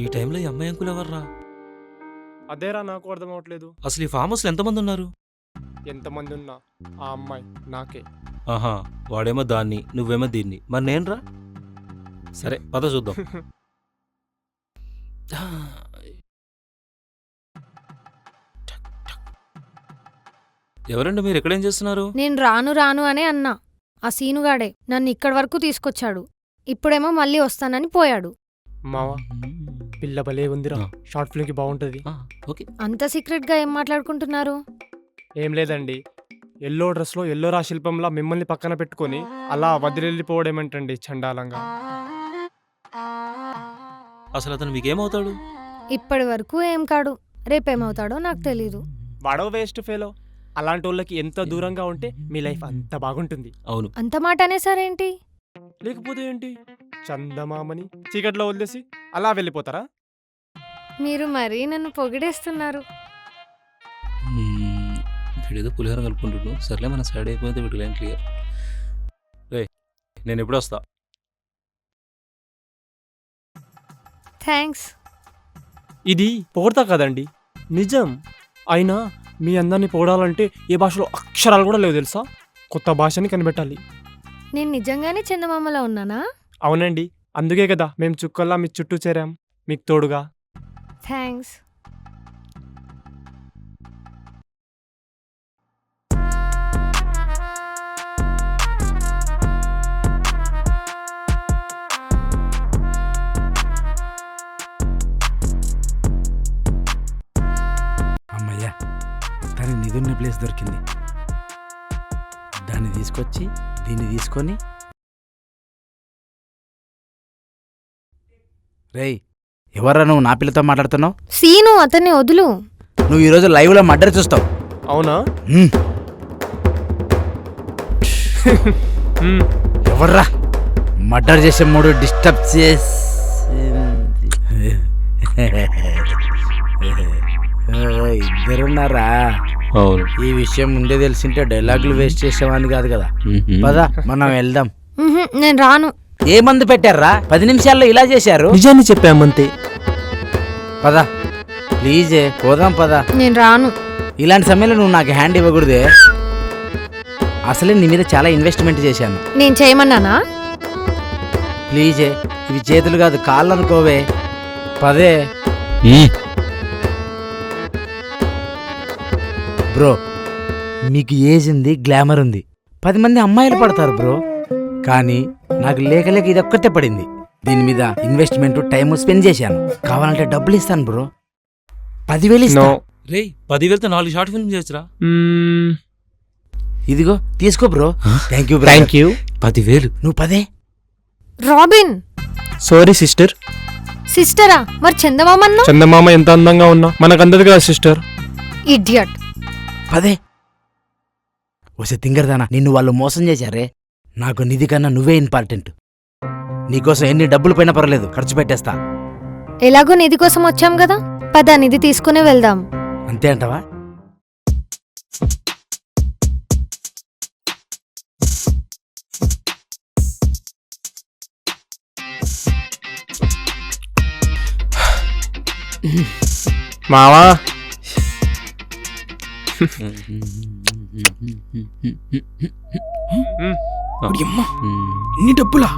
ఈ టైంలో ఈ అమ్మాయి అంకులు ఎవర్రా? అదేరా నాకు అర్థం అవట్లేదు. అసలు ఈ ఫామ్ హౌస్లో ఎంతమంది ఉన్నారు? ఎంతమంది ఉన్నా ఆ అమ్మాయి నాకే. ఆహా, వాడేమో దాన్ని, నువ్వేమో దీన్ని, మరి నేనురా? సరే పద చూద్దాం. ఎవరండి మీరు? ఎక్కడేం చేస్తున్నారు? నేను రాను రాను అనే అన్నా. ఆ సీనుగాడే నన్ను ఇక్కడి వరకు తీసుకొచ్చాడు. ఇప్పుడేమో మళ్ళీ వస్తానని పోయాడు. మావా పిల్ల భలే ఉందిరా, షార్ట్ ఫిల్మ్కి బాగుంటుంది. ఓకే. అంత సీక్రెట్ గా ఏం మాట్లాడుకుంటున్నారు? ఏం లేదండి, ఎల్లో డ్రెస్లో ఎల్లోరా శిల్పంలా మిమ్మల్ని పక్కన పెట్టుకొని అలా వదిలిపోవడమేంటండి చండాలంగా. అసలు అతను మీకేమవుతాడు? ఇప్పటి వరకు ఏం కాడు, రేపేమవుతాడో నాకు తెలీదు. వాడో వేస్ట్ ఫెలో. అలాంటి వాళ్ళకి ఎంత దూరంగా ఉంటే మీ లైఫ్ అంత బాగుంటుంది. అవును. అంత మాట అనేసారేంటి? లేకపోతే ఏంటి, చందమామని చీకట్లో వదిలేసి అలా వెళ్ళిపోతారా? మీరు మరీ నన్ను పొగిడేస్తున్నారు. వీడేదో పులిహోర కలుపుకుంటున్నాడు. సర్లే, మన సైడ్ అయిపోతే వీడు లైన్ క్లియర్. రే, నేను ఎప్పుడు వస్తా. థ్యాంక్స్. ఇది పొగడతా కదండి, నిజం. అయినా మీ అందరిని పొగడాలంటే ఏ భాషలో అక్షరాలు కూడా లేవు తెలుసా. కొత్త భాషని కనిపెట్టాలి. నేను నిజంగానే చందమామలో ఉన్నానా? అవునండి, అందుకే కదా మేము చుక్కల్లా మీ చుట్టూ చేరాం, మీకు తోడుగా. థ్యాంక్స్. అమ్మయ్యా, దానికి నిధున్న ప్లేస్ దొరికింది. దాన్ని తీసుకొచ్చి దీన్ని తీసుకొని. రేయ్, ఎవర్రా నువ్వు నా పిల్లతో మాట్లాడుతున్నావు? సీను, అతన్ని వదులు. నువ్వు ఈరోజు లైవ్లో మర్డర్ చూస్తావు. అవునా? ఎవర్రా మర్డర్ చేసే మూడు డిస్టర్బ్ చేసి ఇద్దరున్నారా? అవును. ఈ విషయం ముందే తెలిసింటే డైలాగులు వేస్ట్ చేసేవాడిని కాదు కదా. పద మనం వెళ్దాం. నేను రాను. ఏ మందు పెట్టారా? 10 నిమిషాల్లో ఇలా చేశారు. నిజాన్ని చెప్పామంతే. పద ప్లీజే, పోదాం పద. నేను రాను. ఇలాంటి సమయంలో నువ్వు నాకు హ్యాండ్ ఇవ్వకూడదే. అసలే నీ మీద చాలా ఇన్వెస్ట్మెంట్ చేశాను. నేను చేయమన్నానా? ప్లీజే, ఇవి చేతులు కాదు కాళ్ళు అనుకోవే. పదే బ్రో, మీకు ఏజ్ ఉంది, గ్లామర్ ఉంది, 10 మంది అమ్మాయిలు పడతారు బ్రో. కానీ నాకు లేక లేక ఇది ఒక్కటే పడింది. దీని మీద ఇన్వెస్ట్మెంట్ టైం స్పెండ్ చేశాను. కావాలంటే డబ్బులు ఇస్తాను బ్రో, 10,000 ఇస్తాను. రే, 10,000తో 4 షార్ట్ ఫిల్మ్ చేయొచ్చురా. ఇదిగో తీసుకో బ్రో. Thank you. 10,000 నువ్వు పదే. రాబిన్. Sorry sister. సిస్టరా? మరి చందమామన్నా? చందమామ ఎంత అందంగా ఉన్నా మనకందదు కదా సిస్టర్. ఇడియట్. పదే. వసే తింగరదానా, నిన్ను వాళ్ళు మోసం చేశారే. నాకు నిధి కన్నా నువ్వే ఇంపార్టెంట్. నీకోసం ఎన్ని డబ్బులు పోయినా పర్లేదు, ఖర్చు పెట్టేస్తా. ఎలాగో నిధి కోసం వచ్చాం కదా, పద నిధి తీసుకునే వెళ్దాం. అంతే అంటావా? మావా ఇన్ని డబ్బులా?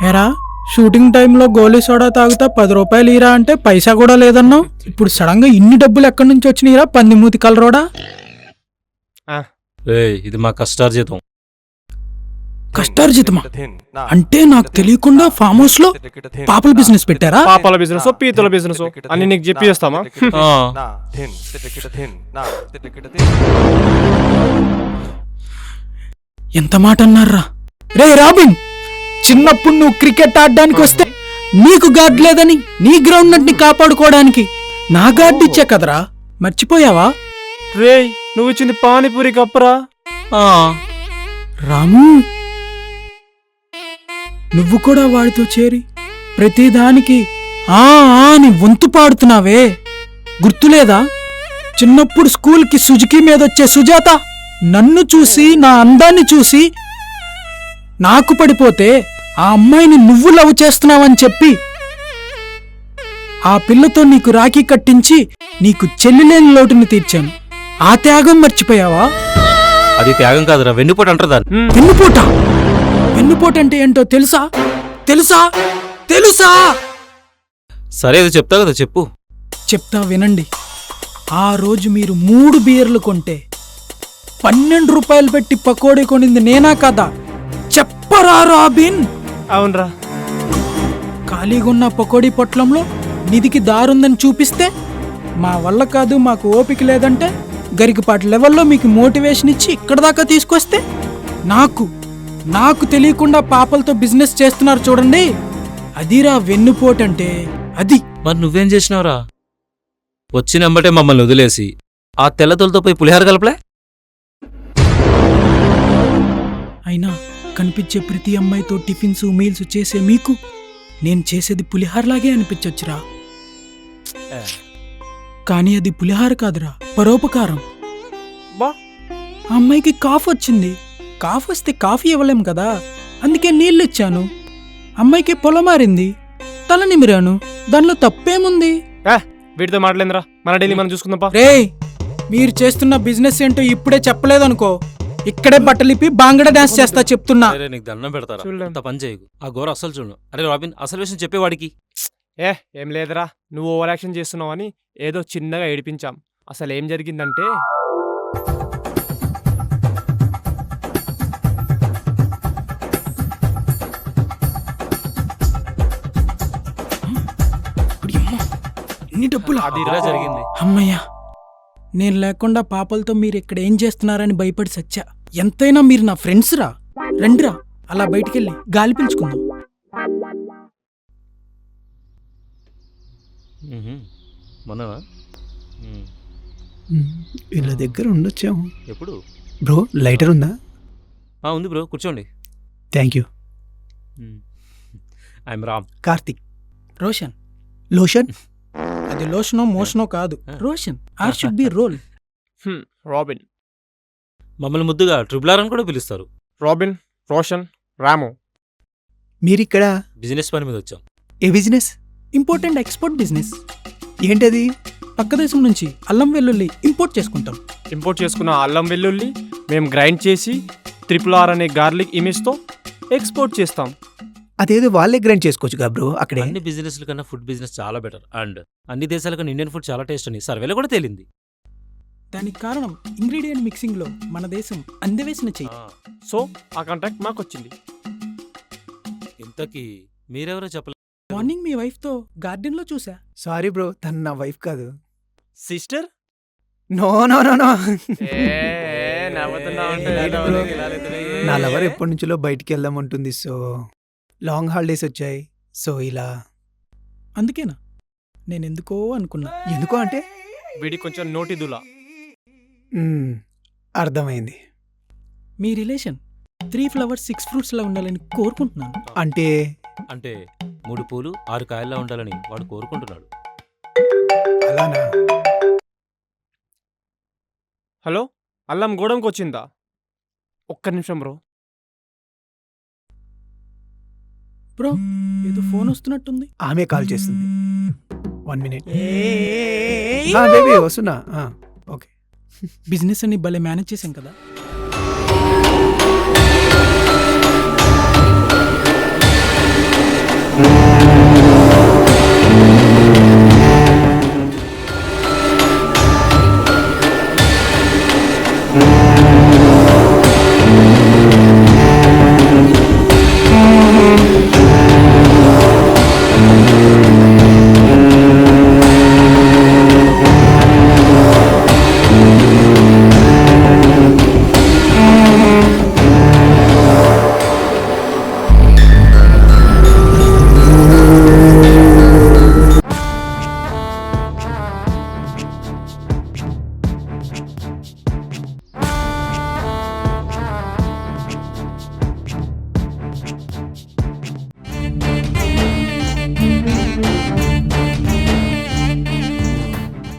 ఏరా, షూటింగ్ టైంలో గోలీ సోడా తాగుతా 10 రూపాయలు ఇరా అంటే పైసా కూడా లేదన్నావు. ఇప్పుడు సడన్ గా ఇన్ని డబ్బులు ఎక్కడి నుంచి వచ్చినాయిరా పందిమూతి కలరోడా? ఇది మా కష్టార్జితం. కష్టార్జితమా? అంటే నాకు తెలియకుండా ఫామ్ హౌస్ లో పాపల బిజినెస్ పెట్టారా? పాపాల బిజినెస్, పీతల బిజినెస్ అని నీకు చెప్పి చేస్తామా? ఎంత మాట అన్నారా? రే రాబిన్, చిన్నప్పుడు నువ్వు క్రికెట్ ఆడడానికి వస్తే నీకు గార్డ్ లేదని నీ గ్రౌండ్ నట్ని కాపాడుకోవడానికి నా గార్డ్ ఇచ్చా కదరా, మర్చిపోయావా? రేయ్ నువ్వు ఇచ్చింది పానీపూరి కప్పరా? రాము, నువ్వు కూడా వాడితో చేరి ప్రతిదానికి ఆ అని వంతు పాడుతున్నావే, గుర్తులేదా? చిన్నప్పుడు స్కూల్కి సుజుకి మీదొచ్చే సుజాత నన్ను చూసి నా అందాన్ని చూసి నాకు పడిపోతే ఆ అమ్మాయిని నువ్వు లవ్ చేస్తున్నావని చెప్పి ఆ పిల్లతో నీకు రాఖీ కట్టించి నీకు చెల్లిలేని లోటుని తీర్చాను. ఆ త్యాగం మర్చిపోయావా? అది త్యాగం కాదురా, వెన్నుపోటు అంటారు దాన్ని. వెన్నుపోట? వెన్నుపోట అంటే ఏంటో తెలుసా? తెలుసా? తెలుసా? సరే అది చెప్తా కదా, చెప్పు. చెప్తా వినండి. ఆ రోజు మీరు 3 బీర్లు కొంటే 12 రూపాయలు పెట్టి పకోడీ కొనింది నేనా కదా? చెప్పరా రాబిన్? అవునరా. ఖాళీగున్న పకోడీ పొట్లంలో నిధికి దారుందని చూపిస్తే మా వల్ల కాదు, మాకు ఓపిక లేదంటే గరికపాటి లెవెల్లో మీకు మోటివేషన్ ఇచ్చి ఇక్కడ దాకా తీసుకొస్తే నాకు తెలియకుండా పాపలతో బిజినెస్ చేస్తున్నారు చూడండి, అదిరా వెన్నుపోటంటే. అది మరి నువ్వేం చేసినావురా? వచ్చినంబటే మమ్మల్ని వదిలేసి ఆ తెల్లతోలతో పోయి పులిహార కలపలే? అయినా కనిపించే ప్రతి అమ్మాయితో టిఫిన్స్ మీల్స్ చేసే మీకు నేను చేసేది పులిహారలాగే అనిపించొచ్చురా. కానీ అది పులిహార కాదురా, పరోపకారం. బా ఆ అమ్మాయికి కాఫ్ వచ్చింది, కాఫ్ వస్తే కాఫీ ఇవ్వలేం కదా, అందుకే నీళ్ళు ఇచ్చాను. అమ్మాయికి పొలమారింది, తల నిమిరాను, దానిలో తప్పేముంది? వీటితో మాట్లాడిందిరా, మన డైలీ మనం చూసుకుందాం. రేయ్, మీరు చేస్తున్న బిజినెస్ ఏంటో ఇప్పుడే చెప్పలేదనుకో, ఇక్కడే బట్టలిపి బాంగడా డాన్స్ చేస్తా చెప్తున్నా. అరే నీకు దండం పెడతారా, చూడలేం. అంత పని చేయకు. ఆ ఘోర అసలు చూడు. అరే రాబిన్, అసలు విషయం చెప్పేవాడికి. ఏం లేదురా, నువ్వు ఓవర్ యాక్షన్ చేస్తున్నావు అని ఏదో చిన్నగా ఏడిపించాం. అసలు ఏం జరిగిందంటే ఎన్ని డబ్బులు? అదిరా జరిగింది. అమ్మయ్యా, నేను లేకుండా పాపలతో మీరు ఇక్కడ ఏం చేస్తున్నారని భయపడి సచ్చా. ఎంతైనా మీరు నా ఫ్రెండ్స్ రా. రండిరా, అలా బయటికెళ్ళి గాలి పీల్చుకుందాం. మొన్నవా? వీళ్ళ దగ్గర ఉండొచ్చాము. ఎప్పుడు? బ్రో లైటర్ ఉందా? ఉంది బ్రో, కూర్చోండి. Thank you. I'm Ram. Karthik. Roshan. Lotion? అది లోషనో మోషనో కాదు, Roshan. R should be roll. Robin. మమ్మల్ని ముద్దుగా ట్రిపుల్ ఆర్ అని కూడా పిలుస్తారు. రాబిన్, రోషన్, రాము. మీరిక్కడ బిజినెస్ పని మీద వచ్చాం. ఏ business? Import and export business. ఏంటది? పక్క దేశం నుంచి అల్లం వెల్లుల్లి ఇంపోర్ట్ చేసుకుంటాం. ఇంపోర్ట్ చేసుకున్న అల్లం వెల్లుల్లి మేము గ్రైండ్ చేసి RRR అనే గార్లిక్ ఇమేజ్తో ఎక్స్పోర్ట్ చేస్తాం. అదేదో వాళ్ళే గ్రైండ్ చేసుకోవచ్చుగా బ్రో అక్కడే. అన్ని బిజినెస్ల కన్నా ఫుడ్ బిజినెస్ చాలా బెటర్, అండ్ అన్ని దేశాల కన్నా ఇండియన్ ఫుడ్ చాలా టేస్ట్ అని సర్వేలో కూడా తేలింది. దానికి కారణం ఇంగ్రీడియంట్ మిక్సింగ్ లో మన దేశం అందవేసిన చెయ్యి. సో ఆ కాంట్రాక్ట్ మాకు వచ్చింది. ఇంతకీ మీరెవరో చెప్పలేదు. మార్నింగ్ మీ వైఫ్ తో గార్డెన్ లో చూసా. సారీ బ్రో, తను నా వైఫ్ కాదు. Sister? No no no no. నా లవర్ ఎప్పటి నుంచో బయటికి వెళ్దామంటుంది. సో లాంగ్ హాలిడేస్ వచ్చాయి, సో ఇలా. అందుకేనా నేను ఎందుకో అనుకున్నా. ఎందుకో అంటే వీడి కొంచెం నోటిదులా. అర్థమైంది. మీ రిలేషన్ 3 flowers 6 fruits లా ఉండాలని కోరుకుంటున్నాను. అంటే 3 పూలు 6 కాయల్లా ఉండాలని వాడు కోరుకుంటున్నాడు. అలానా? హలో, అల్లం గోడంకి వచ్చిందా? ఒక్క నిమిషం బ్రో. బ్రో ఏదో ఫోన్ వస్తున్నట్టుంది. ఆమె కాల్ చేస్తుంది. 1 minute. బేబీ వస్తున్నా. ఓకే. బిజినెస్ అని భలే మేనేజ్ చేసాం కదా.